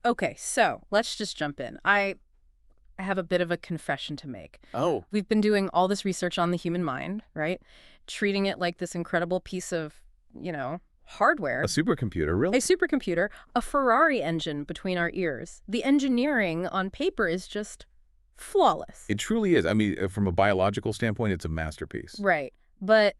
Okay, so let's just jump in. I have a bit of a confession to make. Oh. We've been doing all this research on the human mind, right? Treating it like this incredible piece of, hardware. A supercomputer, A really? supercomputer, a Ferrari engine between our ears. The engineering on paper is just flawless. It truly is. I mean, from a biological standpoint, it's a masterpiece. Right. But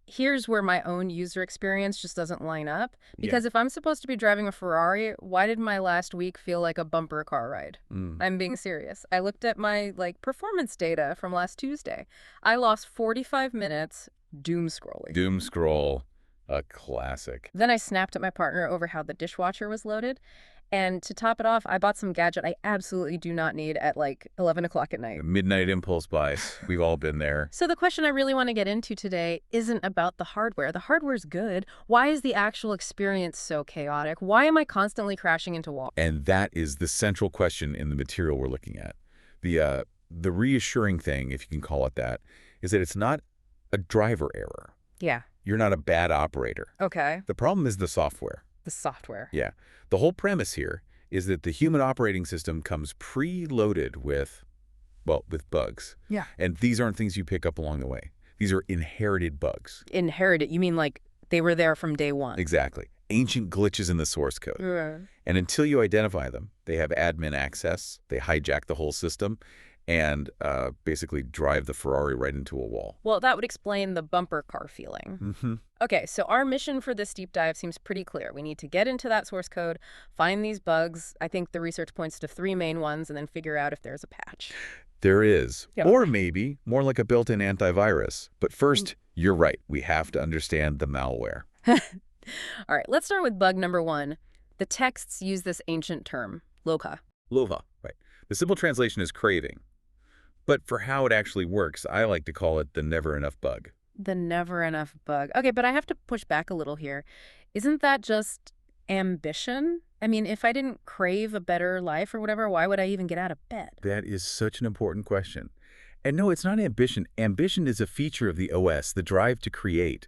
here's where my own user experience just doesn't line up. Because if I'm supposed to be driving a Ferrari, why did my last week feel like a bumper car ride? I'm being serious. I looked at my performance data from last Tuesday. I lost 45 minutes doom scrolling. Doom scroll, a classic. Then I snapped at my partner over how the dishwasher was loaded. And to top it off, I bought some gadget I absolutely do not need at 11 o'clock at night. Midnight impulse buys. We've all been there. So the question I really want to get into today isn't about the hardware. The hardware's good. Why is the actual experience so chaotic? Why am I constantly crashing into walls? And that is the central question in the material we're looking at. The reassuring thing, if you can call it that, is that it's not a driver error. Yeah. You're not a bad operator. Okay. The problem is the software. The software. Yeah. The whole premise here is that the human operating system comes preloaded with bugs. Yeah. And these aren't things you pick up along the way. These are inherited bugs. Inherited? You mean they were there from day one? Exactly. Ancient glitches in the source code. And until you identify them, they have admin access, they hijack the whole system, and basically drive the Ferrari right into a wall. Well, that would explain the bumper car feeling. Okay, so our mission for this deep dive seems pretty clear. We need to get into that source code, find these bugs. I think the research points to 3 main ones, and then figure out if there's a patch. There is. Yeah. Or maybe more like a built-in antivirus. But first, you're right. We have to understand the malware. All right, let's start with bug number 1. The texts use this ancient term, Lobha. Lobha, right. The simple translation is craving. But for how it actually works, I like to call it the never enough bug. The never enough bug. Okay, but I have to push back a little here. Isn't that just ambition? I mean, if I didn't crave a better life or whatever, why would I even get out of bed? That is such an important question. And no, it's not ambition. Ambition is a feature of the OS, the drive to create.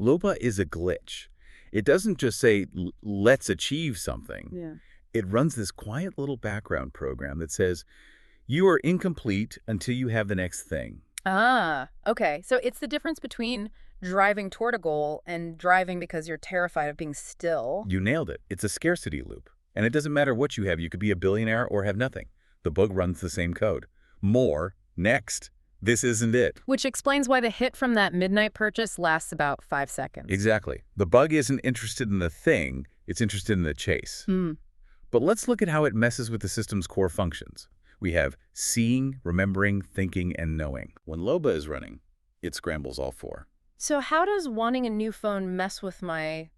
Lobha is a glitch. It doesn't just say, let's achieve something. Yeah. It runs this quiet little background program that says, you are incomplete until you have the next thing. Ah, okay. So it's the difference between driving toward a goal and driving because you're terrified of being still. You nailed it. It's a scarcity loop. And it doesn't matter what you have. You could be a billionaire or have nothing. The bug runs the same code. More, next. This isn't it. Which explains why the hit from that midnight purchase lasts about 5 seconds. Exactly. The bug isn't interested in the thing. It's interested in the chase. But let's look at how it messes with the system's core functions. We have seeing, remembering, thinking, and knowing. When Lobha is running, it scrambles all 4. So how does wanting a new phone mess with my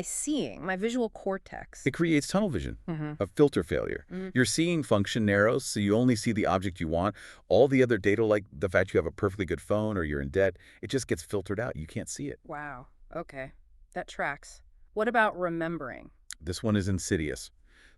seeing, my visual cortex? It creates tunnel vision, a filter failure. Your seeing function narrows, so you only see the object you want. All the other data, like the fact you have a perfectly good phone or you're in debt, it just gets filtered out. You can't see it. Wow. Okay. That tracks. What about remembering? This one is insidious.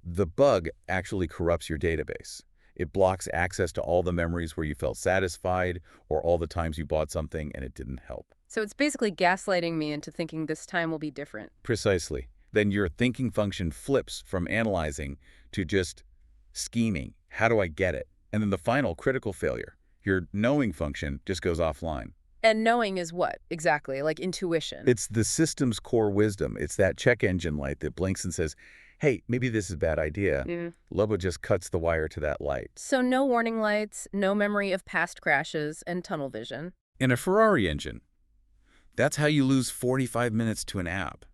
The bug actually corrupts your database. It blocks access to all the memories where you felt satisfied or all the times you bought something and it didn't help. So it's basically gaslighting me into thinking this time will be different. Precisely. Then your thinking function flips from analyzing to just scheming. How do I get it? And then the final critical failure, your knowing function just goes offline. And knowing is what, exactly? Like intuition? It's the system's core wisdom. It's that check engine light that blinks and says, hey, maybe this is a bad idea. Lobha just cuts the wire to that light. So no warning lights, no memory of past crashes, and tunnel vision. In a Ferrari engine, that's how you lose 45 minutes to an app.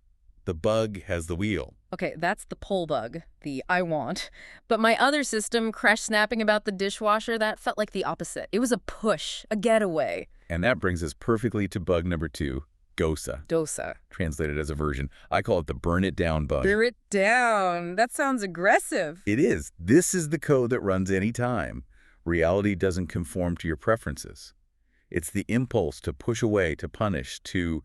The bug has the wheel. Okay, that's the pull bug, the I want. But my other system, crash snapping about the dishwasher, that felt like the opposite. It was a push, a getaway. And that brings us perfectly to bug number 2, Dosa. Dosa. Translated as aversion. I call it the burn it down bug. Burn it down. That sounds aggressive. It is. This is the code that runs any time. Reality doesn't conform to your preferences. It's the impulse to push away, to punish, to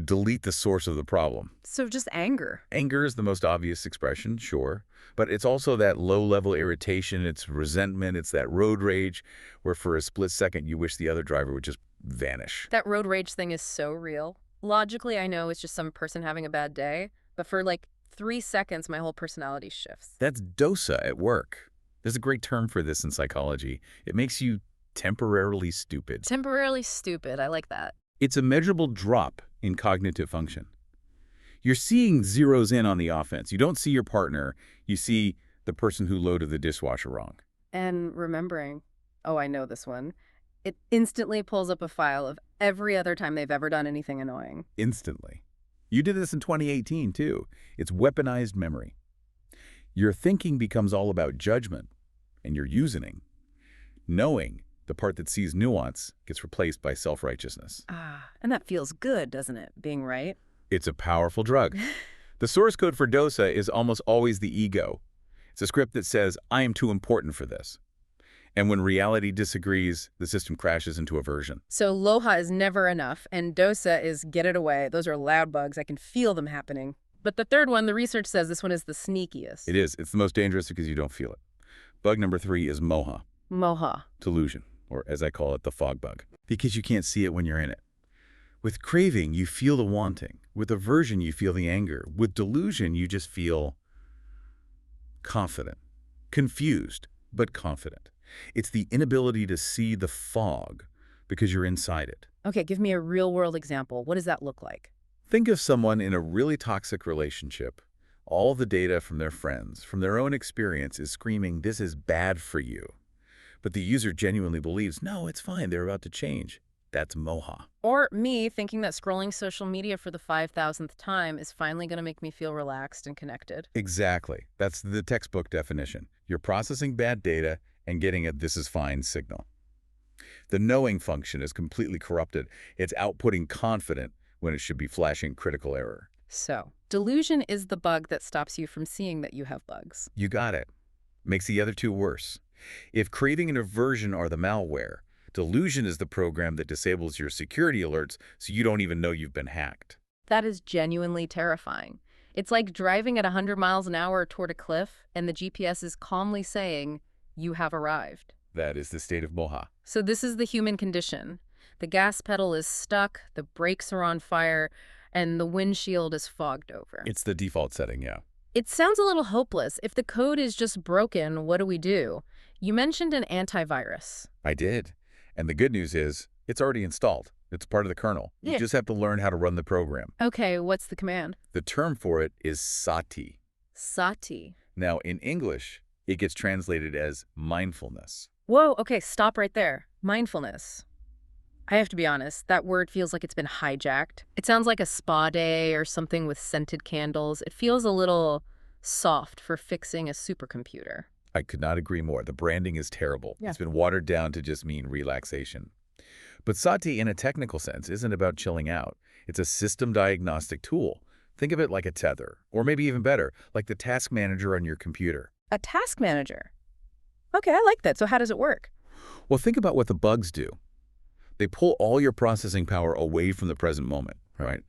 delete the source of the problem. So just anger. Anger is the most obvious expression, sure. But it's also that low-level irritation, it's resentment, it's that road rage, where for a split second you wish the other driver would just vanish. That road rage thing is so real. Logically, I know it's just some person having a bad day. But for 3 seconds, my whole personality shifts. That's dosa at work. There's a great term for this in psychology. It makes you temporarily stupid. Temporarily stupid. I like that. It's a measurable drop in cognitive function. You're seeing zeros in on the offense. You don't see your partner. You see the person who loaded the dishwasher wrong. And remembering, oh, I know this one. It instantly pulls up a file of every other time they've ever done anything annoying. Instantly. You did this in 2018, too. It's weaponized memory. Your thinking becomes all about judgment, and your using, knowing, the part that sees nuance, gets replaced by self-righteousness. And that feels good, doesn't it, being right? It's a powerful drug. The source code for Dosa is almost always the ego. It's a script that says, I am too important for this. And when reality disagrees, the system crashes into aversion. So Lobha is never enough, and Dosa is get it away. Those are loud bugs. I can feel them happening. But the third one, the research says this one is the sneakiest. It is. It's the most dangerous because you don't feel it. Bug number 3 is Moha. Moha. Delusion, or as I call it, the fog bug. Because you can't see it when you're in it. With craving, you feel the wanting. With aversion, you feel the anger. With delusion, you just feel confident. Confused, but confident. It's the inability to see the fog because you're inside it. Okay, give me a real-world example. What does that look like? Think of someone in a really toxic relationship. All the data from their friends, from their own experience, is screaming, this is bad for you. But the user genuinely believes, no, it's fine, they're about to change. That's Moha. Or me thinking that scrolling social media for the 5,000th time is finally going to make me feel relaxed and connected. Exactly. That's the textbook definition. You're processing bad data and getting a this is fine signal. The knowing function is completely corrupted. It's outputting confident when it should be flashing critical error. So, delusion is the bug that stops you from seeing that you have bugs. You got it. Makes the other two worse. If craving and aversion are the malware, delusion is the program that disables your security alerts so you don't even know you've been hacked. That is genuinely terrifying. It's like driving at 100 miles an hour toward a cliff and the GPS is calmly saying, you have arrived. That is the state of Moha. So this is the human condition. The gas pedal is stuck, the brakes are on fire, and the windshield is fogged over. It's the default setting, yeah. It sounds a little hopeless. If the code is just broken, what do we do? You mentioned an antivirus. I did. And the good news is, it's already installed. It's part of the kernel. You just have to learn how to run the program. Okay, what's the command? The term for it is sati. Sati. Now, in English, it gets translated as mindfulness. Whoa, okay, stop right there. Mindfulness. I have to be honest, that word feels like it's been hijacked. It sounds like a spa day or something with scented candles. It feels a little soft for fixing a supercomputer. I could not agree more. The branding is terrible. Yeah. It's been watered down to just mean relaxation. But sati, in a technical sense, isn't about chilling out. It's a system diagnostic tool. Think of it like a tether, or maybe even better, like the task manager on your computer. A task manager? Okay, I like that. So how does it work? Well, think about what the bugs do. They pull all your processing power away from the present moment, right?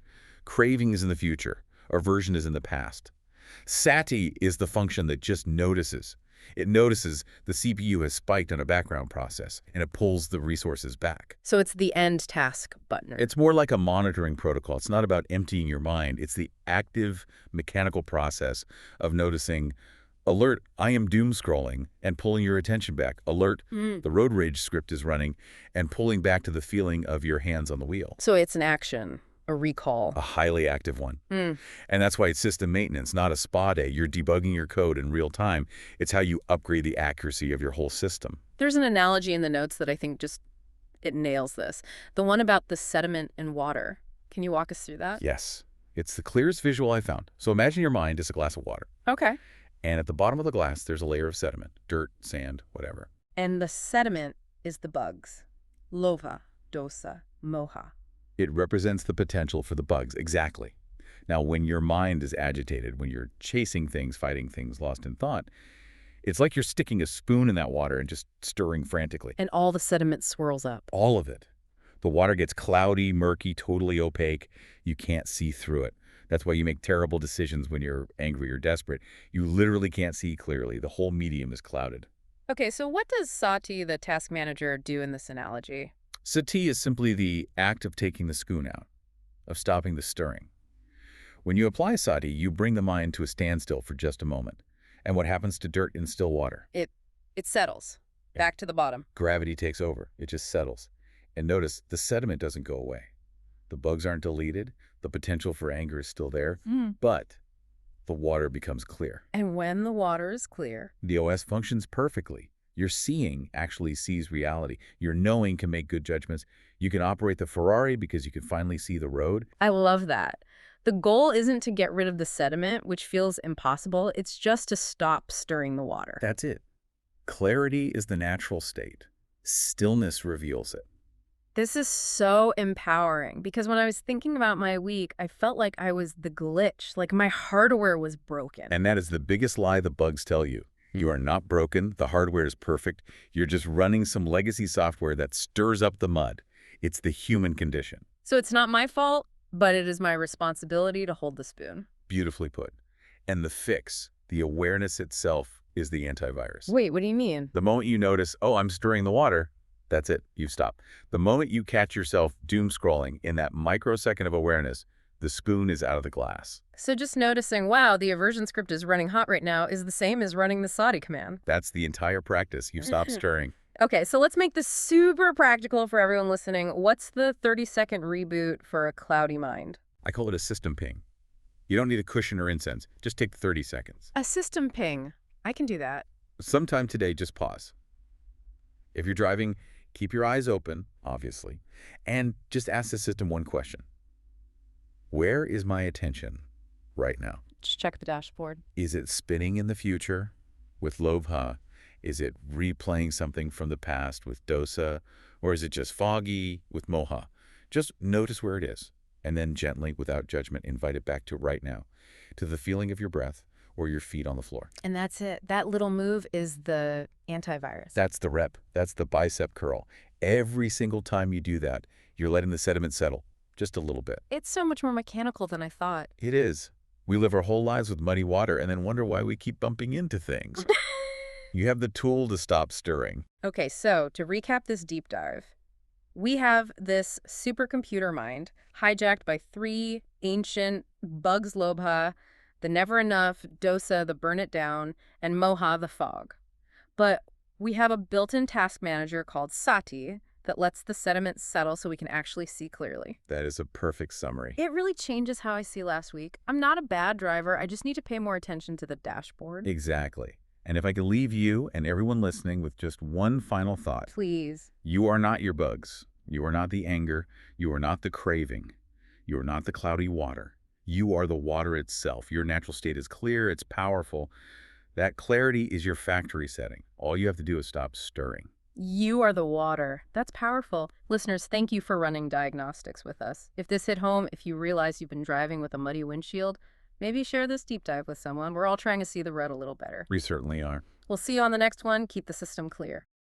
Craving is in the future. Aversion is in the past. Sati is the function that just notices. It notices the CPU has spiked on a background process, and it pulls the resources back. So it's the end task button. It's more like a monitoring protocol. It's not about emptying your mind. It's the active mechanical process of noticing, alert, I am doom scrolling, and pulling your attention back. Alert, the road rage script is running, and pulling back to the feeling of your hands on the wheel. So it's an action. A recall. A highly active one. And that's why it's system maintenance, not a spa day. You're debugging your code in real time. It's how you upgrade the accuracy of your whole system. There's an analogy in the notes that I think it nails this. The one about the sediment in water. Can you walk us through that? Yes. It's the clearest visual I found. So imagine your mind is a glass of water. Okay. And at the bottom of the glass, there's a layer of sediment. Dirt, sand, whatever. And the sediment is the bugs. Lobha, dosa, moha. It represents the potential for the bugs, exactly. Now, when your mind is agitated, when you're chasing things, fighting things, lost in thought, it's like you're sticking a spoon in that water and just stirring frantically. And all the sediment swirls up. All of it. The water gets cloudy, murky, totally opaque. You can't see through it. That's why you make terrible decisions when you're angry or desperate. You literally can't see clearly. The whole medium is clouded. Okay, so what does Sati, the task manager, do in this analogy? Sati is simply the act of taking the spoon out, of stopping the stirring. When you apply sati, you bring the mind to a standstill for just a moment. And what happens to dirt in still water? It settles. Yeah. Back to the bottom. Gravity takes over. It just settles. And notice, the sediment doesn't go away. The bugs aren't deleted. The potential for anger is still there. But the water becomes clear. And when the water is clear, the OS functions perfectly. Your seeing actually sees reality. Your knowing can make good judgments. You can operate the Ferrari because you can finally see the road. I love that. The goal isn't to get rid of the sediment, which feels impossible. It's just to stop stirring the water. That's it. Clarity is the natural state. Stillness reveals it. This is so empowering because when I was thinking about my week, I felt like I was the glitch, like my hardware was broken. And that is the biggest lie the bugs tell you. You are not broken. The hardware is perfect. You're just running some legacy software that stirs up the mud. It's the human condition. So it's not my fault, but it is my responsibility to hold the spoon. Beautifully put. And the fix, the awareness itself, is the antivirus. Wait, what do you mean? The moment you notice, oh, I'm stirring the water, that's it. You've stopped. The moment you catch yourself doom scrolling in that microsecond of awareness, the spoon is out of the glass. So just noticing, wow, the aversion script is running hot right now is the same as running the sati command. That's the entire practice. You've stopped stirring. Okay, so let's make this super practical for everyone listening. What's the 30-second reboot for a cloudy mind? I call it a system ping. You don't need a cushion or incense. Just take 30 seconds. A system ping. I can do that. Sometime today, just pause. If you're driving, keep your eyes open, obviously, and just ask the system one question. Where is my attention right now? Just check the dashboard. Is it spinning in the future with Lobha? Is it replaying something from the past with Dosa? Or is it just foggy with Moha? Just notice where it is, and then gently, without judgment, invite it back to right now, to the feeling of your breath or your feet on the floor. And that's it. That little move is the antivirus. That's the rep. That's the bicep curl. Every single time you do that, you're letting the sediment settle just a little bit. It's so much more mechanical than I thought. It is. We live our whole lives with muddy water and then wonder why we keep bumping into things. You have the tool to stop stirring. Okay, so to recap this deep dive, we have this supercomputer mind hijacked by 3 ancient bugs: Lobha, the never enough, Dosa, the burn it down, and Moha, the fog. But we have a built-in task manager called Sati that lets the sediment settle so we can actually see clearly. That is a perfect summary. It really changes how I see last week. I'm not a bad driver. I just need to pay more attention to the dashboard. Exactly. And if I could leave you and everyone listening with just one final thought. Please. You are not your bugs. You are not the anger. You are not the craving. You are not the cloudy water. You are the water itself. Your natural state is clear. It's powerful. That clarity is your factory setting. All you have to do is stop stirring. You are the water. That's powerful. Listeners, thank you for running diagnostics with us. If this hit home, if you realize you've been driving with a muddy windshield, maybe share this deep dive with someone. We're all trying to see the road a little better. We certainly are. We'll see you on the next one. Keep the system clear.